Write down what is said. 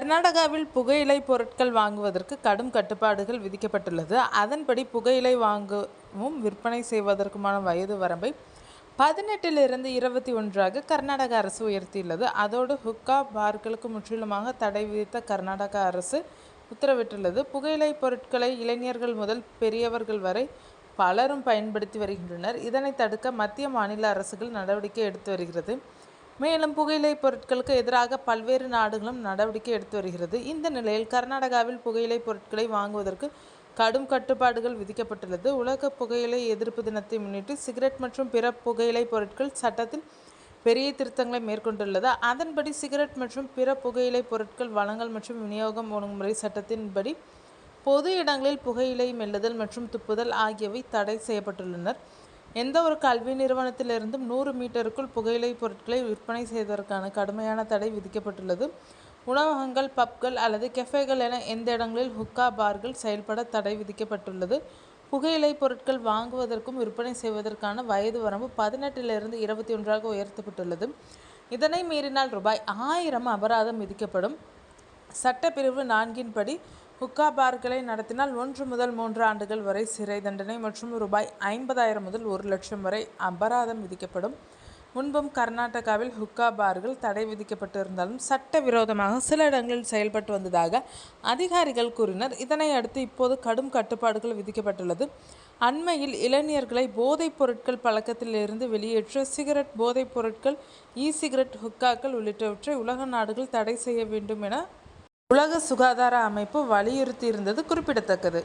கர்நாடகாவில் புகையிலை பொருட்கள் வாங்குவதற்கு கடும் கட்டுப்பாடுகள் விதிக்கப்பட்டுள்ளது. அதன்படி புகையிலை வாங்கவும் விற்பனை செய்வதற்குமான வயது வரம்பை 18 21 கர்நாடக அரசு உயர்த்தியுள்ளது. அதோடு ஹுக்கா பார்களுக்கு முற்றிலுமாக தடை விதித்த கர்நாடக அரசு உத்தரவிட்டுள்ளது. புகையிலை பொருட்களை இளைஞர்கள் முதல் பெரியவர்கள் வரை பலரும் பயன்படுத்தி வருகின்றனர். இதனை தடுக்க மத்திய மாநில அரசுகள் நடவடிக்கை எடுத்து வருகிறது. மேலும் புகையிலை பொருட்களுக்கு எதிராக பல்வேறு நாடுகளும் நடவடிக்கை எடுத்து வருகிறது. இந்த நிலையில் கர்நாடகாவில் புகையிலை பொருட்களை வாங்குவதற்கு கடும் கட்டுப்பாடுகள் விதிக்கப்பட்டுள்ளது. உலக புகையிலை எதிர்ப்பு தினத்தை முன்னிட்டு சிகரெட் மற்றும் பிற புகையிலை பொருட்கள் சட்டத்தில் பெரிய திருத்தங்களை மேற்கொண்டுள்ளது. அதன்படி சிகரெட் மற்றும் பிற புகையிலை பொருட்கள் வழங்கல் மற்றும் விநியோகம் ஒழுங்குமுறை சட்டத்தின்படி பொது இடங்களில் புகையிலை மெல்லுதல் மற்றும் துப்புதல் ஆகியவை தடை செய்யப்பட்டுள்ளனர். எந்த ஒரு கல்வி நிறுவனத்திலிருந்தும் 100 மீட்டருக்குள் புகையிலை பொருட்களை விற்பனை செய்வதற்கான கடுமையான தடை விதிக்கப்பட்டுள்ளது. உணவகங்கள், பப்கள் அல்லது கெஃபேகள் என எந்த இடங்களில் ஹுக்கா பார்கள் செயல்பட தடை விதிக்கப்பட்டுள்ளது. புகையிலை பொருட்கள் வாங்குவதற்கும் விற்பனை செய்வதற்கான வயது வரம்பு 18 21 உயர்த்தப்பட்டுள்ளது. இதனை மீறினால் ரூ.1000 அபராதம் விதிக்கப்படும். சட்டப்பிரிவு 4 படி ஹுக்கா பார்களை நடத்தினால் 1 முதல் 3 ஆண்டுகள் வரை சிறை தண்டனை மற்றும் ரூ.50,000 முதல் 1,00,000 வரை அபராதம் விதிக்கப்படும். முன்பும் கர்நாடகாவில் ஹுக்கா பார்கள் தடை விதிக்கப்பட்டிருந்தாலும் சட்டவிரோதமாக சில இடங்களில் செயல்பட்டு வந்ததாக அதிகாரிகள் கூறினர். இதனை அடுத்து இப்போது கடும் கட்டுப்பாடுகள் விதிக்கப்பட்டுள்ளது. அண்மையில் இளைஞர்களை போதைப் பொருட்கள் பழக்கத்திலிருந்து வெளியேற்ற சிகரெட், போதைப் பொருட்கள், சிகரெட், ஹுக்காக்கள் உள்ளிட்டவற்றை உலக நாடுகள் தடை செய்ய வேண்டும் என உலக சுகாதார அமைப்பு வலியுறுத்தியிருந்தது குறிப்பிடத்தக்கது.